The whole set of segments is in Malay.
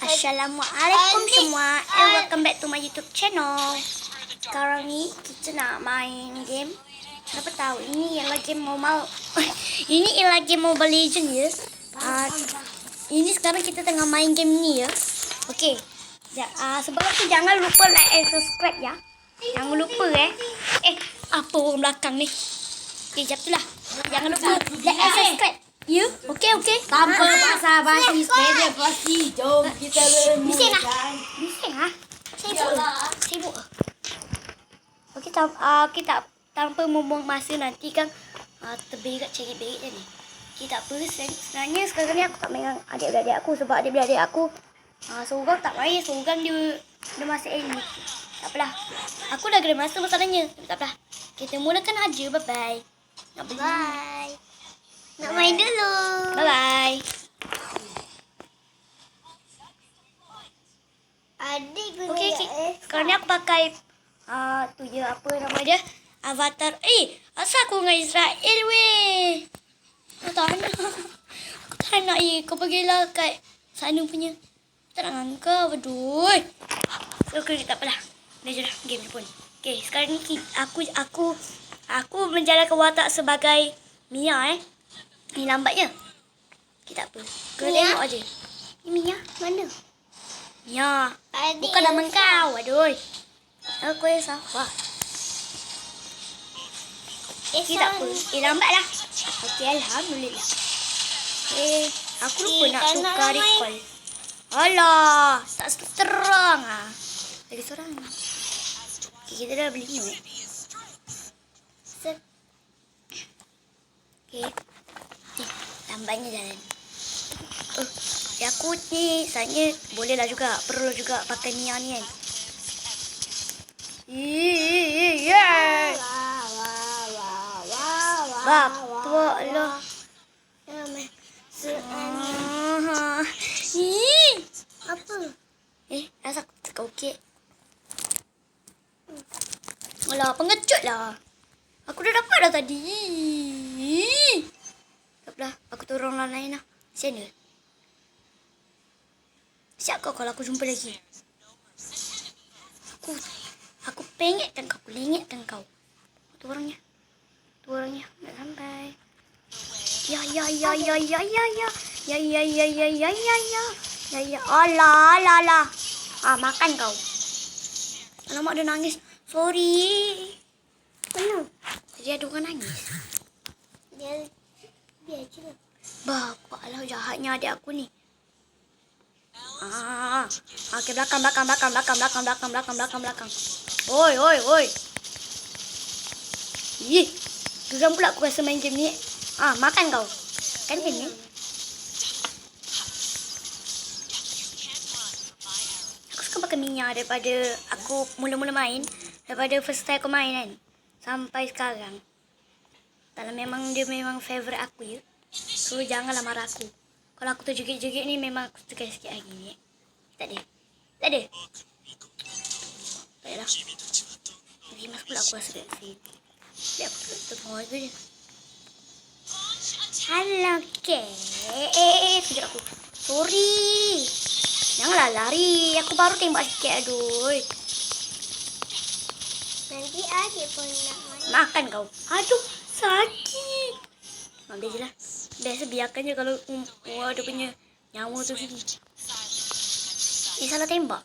Assalamualaikum semua, and welcome back to my YouTube channel. Sekarang ni kita nak main game. Siapa tahu ini ialah game ini ialah game Mobile Legends ya. Ini sekarang kita tengah main game ni ya. Okey. Sebelum tu jangan lupa like and subscribe ya. Jangan lupa apa orang belakang ni? Jap tu lah. Jangan lupa like and subscribe. Ya, okey. Tanpa basa-basi, sepeda pasti. Jom kita Bising ah. Sibuk. Okey, kita tanpa membuang masa nanti kan terberat cari berit ni. Kita apa sebenarnya sekarang ni aku tak main dengan adik-beradik aku sebab adik-beradik aku seorang tak main, seorang dia masih elite. Tak apalah. Aku dah kena masa masalahnya. Tak apalah. Kita mulakan aja. Bye-bye. Bye. Nak main dulu. Bye-bye. Adik guna. Okey. Sekarang ni aku pakai tu je apa nama dia? Avatar. Asal aku dengan Israel weh. Aku tak nak. Aku tak nak kau pergilah kat sana punya. Tak nak dengan kau. Aduh. Okey, tak apalah. Dah je lah game ni pun. Okey, sekarang ni aku menjalankan watak sebagai Mia Ni lambatnya. Kita apa? Kau tengok aje. Ni Mia mana? Mia. Bukan nama kau. Aduh. Aku yang salah. Kita apa? Lambatlah. Okey, alhamdulillah. Aku lupa nak tukar recall. Alah, tak terang lagi seorang. Kita dah beli ni. Okey. Lambatnya jalan. Aku ni sebenarnya bolehlah juga, perlu juga pakai Mia ni kan. Bapak lah. Apa? Rasa aku tak okey. Alah, pengecut lah. Aku dah dapat dah tadi. Taklah, aku turun orang lain lah. Sana. Siap kau kalau aku jumpa lagi. Aku pengekkan kau, aku lengekkan kau. Tu orangnya. Nak sampai. Ya. Alah. Makan kau. Alamak, dia nangis. Sorry. Kenapa? Jadi ada orang nangis. Biar je lah. Bapak lah jahatnya adik aku ni. Okey, belakang. Oi. Geram pula aku rasa main game ni. Makan kau. Kan ni. Aku suka pakai Mia daripada aku mula-mula main. Daripada first time aku main kan. Sampai sekarang. Dia memang favourite aku ya. So janganlah marah aku. Kalau aku terjegit-jegit ni memang aku suka sikit lagi ni. Tak ada. Tak adalah. Rimas pula aku rasa kat sini. Biar aku tengok lagi je. Halo kek. Sekejap aku. Sorry. Janganlah lari. Aku baru tembak sikit. Aduh. Nanti adik pun nak makan kau. Aduh. Sakit. Ambil je lah. Biasa biarkan je kalau dia punya nyawa tu sini. Salah tembak.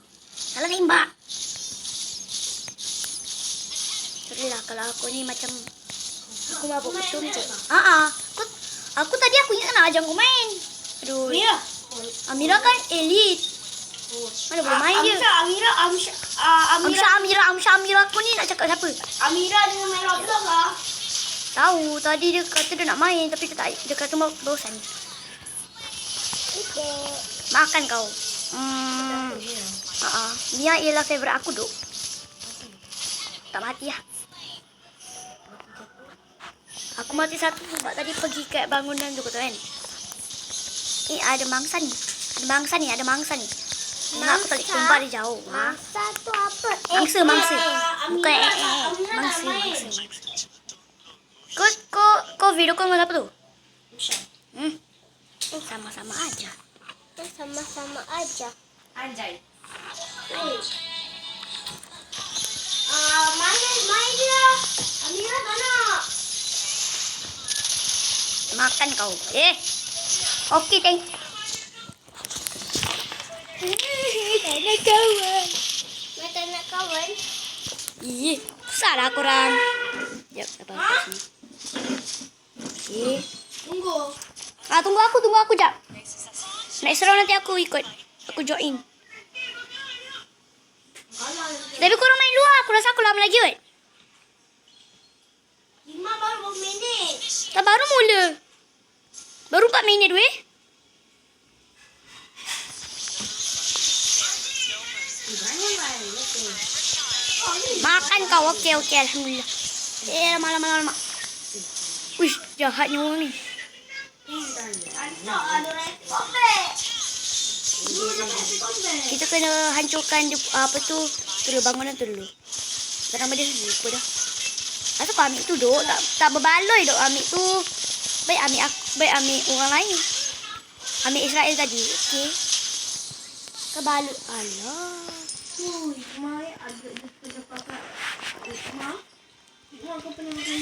Sorry lah kalau aku ni macam aku mabuk betul je. Aku tadi aku ingat nak ajak kau main. Aduh. Amira kan elite. Mana boleh main dia. Amira aku ni nak cakap siapa? Amira dengan main Roblox lah. Tahu, tadi dia kata dia nak main tapi dia kata bosan. Makan kau. Mia ialah favourite aku duk. Tak mati lah. Aku mati satu sebab tadi pergi kat bangunan tu kan. Ada mangsa ni. Ada mangsa ni. Nak aku tak boleh tumpah dia jauh. Mangsa tu apa? Mangsa. Bukan mangsa. Kau video call dengan siapa tu? Sama-sama aja. Sama-sama aja. Anjay. Oi. Main dia. Amira tak nak. Makan kau. Okey, thank you. Tak nak kawan. Tak nak kawan. Besar lah korang. Sekejap, apa sini. Okey. Tunggu. Tunggu aku jap. Next round nanti aku ikut. Aku join. Tapi korang main luar. Aku rasa aku lama lagi kot. 5 baru berminit. Tak baru mula. Baru 4 minit weh. Makan kau. Okey. Alhamdulillah. Lama. Uish, jahatnya orang ni. Tak ada rekod dek. Kita kena hancurkan dia, apa tu, bangunan tu dulu. Nama dia lupa dah. Asal kau ambil tu duk? Tak berbaloi duk ambil tu. Baik ambil orang lain. Ambil Israel tadi. Okey. Kebalut. Alah. Ui, mai ada dia pernah pakai. Mak kau pernah makan.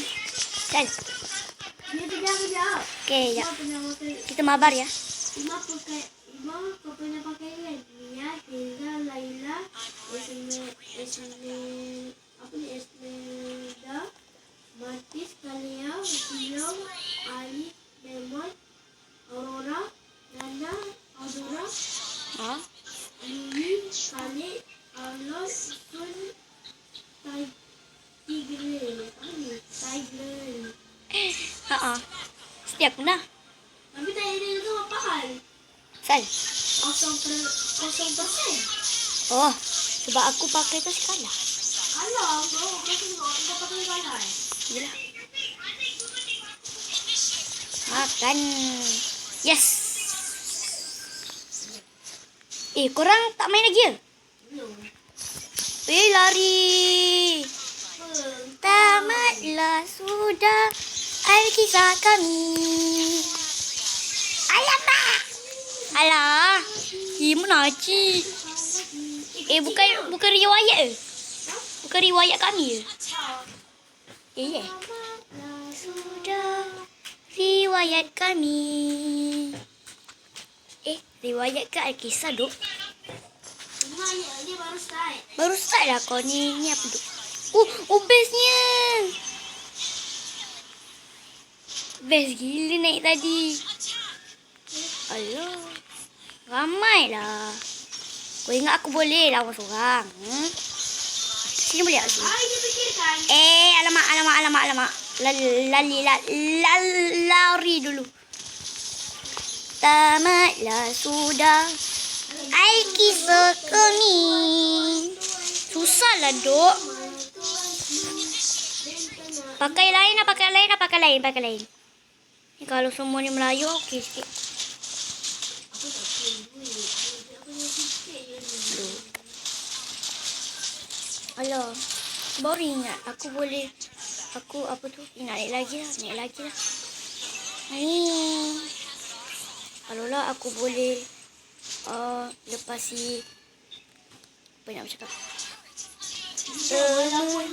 Kan? Dia kejap. Okey, Mak jap. pernah makan. Kita mabar ya. Mak kau pernah pakai kan? Mia, Hilda, Laila, Esmeralda, Matis, Kalia, William, Ali, Lemon, Aurora, Nanda, Aurora, Ha? Lili, Khalid, Alon, Sun, Tiger. Ha. Setiap pernah. Tapi Tiger tu apa hal? Sal. 0%. Oh, sebab aku pakai tu sekala. Alah, kau pakai kalah. Yelah. Makan. Yes. Korang tak main lagi ya? Belum. Lari. Tamatlah sudah Alkisah kami. Alamak. Alah. Mana cik? Bukan riwayat ke? Bukan riwayat kami ke? Ya. Sudah riwayat kami. Riwayat ke Alkisah duk? Dia baru start. Baru start lah kau ni. Ni apa duk? Bestnya. Best gila naik tadi. Alah. Ramai lah. Kau ingat aku boleh lawan seorang? Sini boleh tak sini? Dia fikirkan. Alamak. Lari dulu. Tamatlah sudah Alkisah kami. Susah lah duk. Pakai lain. Ni kalau semua ni Melayu okey sikit. Alah, baru ingat aku boleh. Aku apa tu? Naik lagi lah. Ni. Kalau lah aku boleh lepas si apa nak bercakap. Walaupun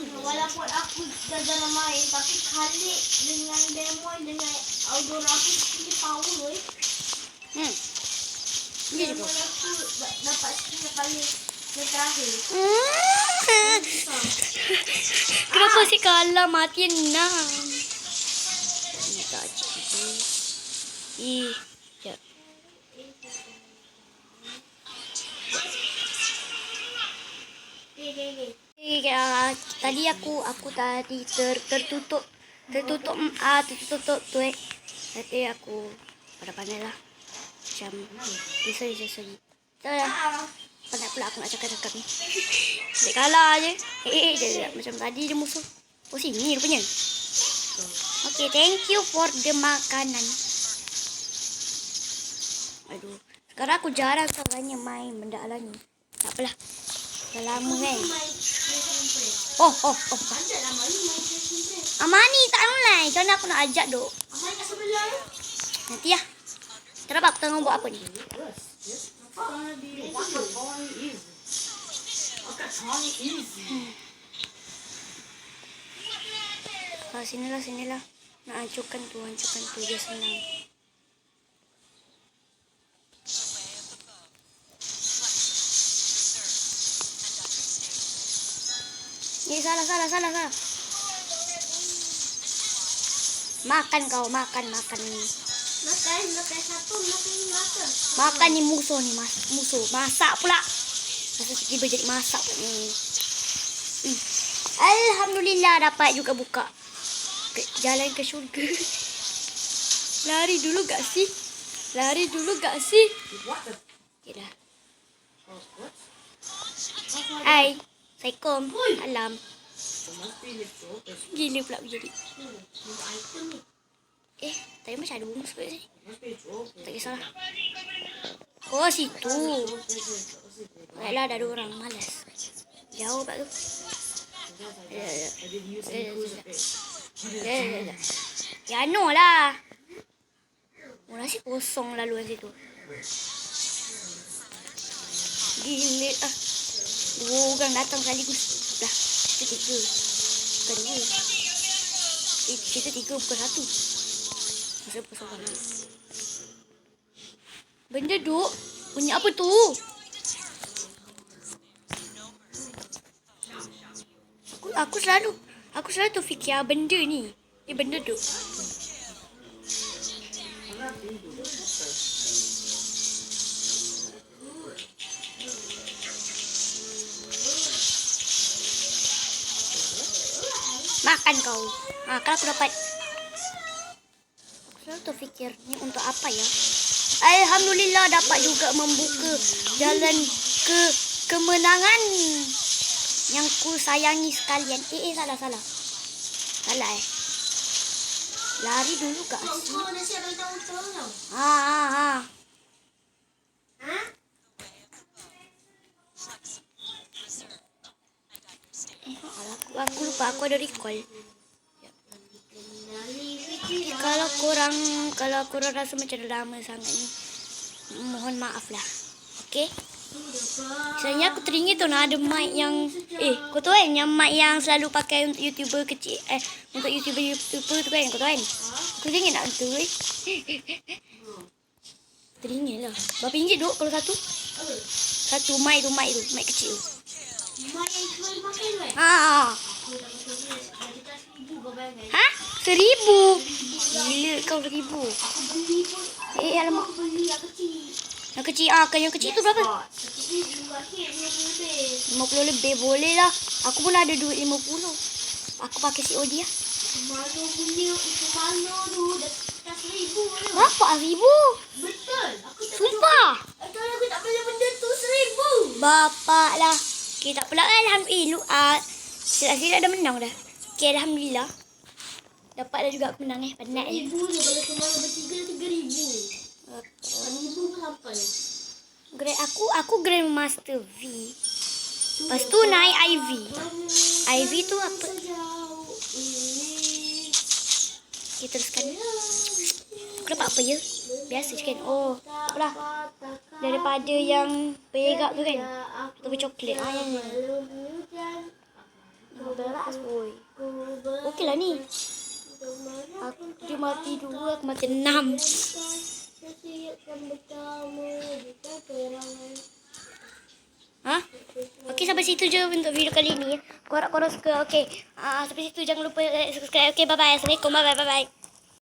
aku dah jarang main, tapi Khalid dengan Demon dengan Aurora aku sekali power. Dia juga. Demon aku dapat sekali kali yang terakhir. Kenapa si kalah mati 6? Ni tak cik. Sekejap. Tadi aku tadi tertutup tu Nanti aku pandai lah. Macam sorry. Pandai pula aku nak cakap ni. Dia kalah je. Dia macam tadi dia musuh. Oh sini rupanya. Okay, thank you for the makanan. Aduh. Sekarang aku jarang sebenarnya main benda lah ni. Tak apalah. Dah lama kan. Oh. Amani tak online. Macam mana aku nak ajak duk? Amai kat sebelah. Nanti lah. Terapa aku tengok buat apa ni. Apa? Sinilah, sinilah. Nak hancurkan tu dia senang. Salah. Makan kau, makan. Makan satu, makan rata. Makan ni musuh. Masak pula. Masa tiba jadi masak ni. Alhamdulillah dapat juga buka jalan ke syurga. Lari dulu gak sih? Okay dah. Hai. Assalamualaikum. Alam. Gila pula berjadi. Tadi macam ada bunga sebab sini. Tak kisahlah. Oh, situ. Baiklah, dah ada orang. Malas. Jauh pak tu. Ya, no lah. Oh, nasi kosong lalu kat situ. Gila ah. 2 orang datang sekaligus. Dah, kita 3. Bukan 2. Kita 3 bukan 1. Masa persoalan. Benda duk. Bunyi apa tu? Aku selalu tu fikir benda ni. Ni benda duk. Makan kau. Kalau aku dapat. Aku selalu terfikir ni untuk apa ya? Alhamdulillah dapat juga membuka jalan ke kemenangan yang ku sayangi sekalian. Salah. Salah Lari dulu kak. Kau dah siap bagi tahu tau. Aku lupa aku ada recall. Kalau korang rasa macam dah lama sangat ni, mohon maaf lah. Okay? Sebenarnya aku teringin tu nak ada mic yang kau tahu kan yang mic yang selalu pakai untuk YouTuber kecil untuk YouTuber tu kan kau tahu kan? Aku teringin nak tu teringin lah. Berapa ringgit duk kalau satu? Satu mic tu mic kecil tu. Mak yang cuma dipakai tu Ha? 1,000? Gila kau 1,000. Alamak. Yang kecil yang kecil tu berapa? 50 lebih boleh lah. Aku pun ada duit 50. Aku pakai COD lah. Mana punya itu mana tu dah 1,000 tu. Berapa 1,000? Betul. Sumpah. Aku tak boleh benda tu 1,000. Bapak lah. Okay, tak apalah. Alhamdulillah. Sila dah menang dah. Okay, Alhamdulillah. Dapat dah juga aku menang Penat 1,000 je kalau kemana bertiga 3,000. 1,000 pun sampai. Grade aku Grandmaster V. Lepas tu naik IV. IV tu apa? Okay, teruskan. Aku dapat apa ya? Biasa je kan? Oh, apalah. Daripada yang perak tu kan? Tu coklat. Yang ni. 15. Oi. Okey lah ni. Dia mati 2, aku mati 6. Okey, sampai situ je untuk video kali ni. Korang suka. Okey. Sampai situ jangan lupa like, subscribe. Okey, bye bye. Assalamualaikum. Bye bye.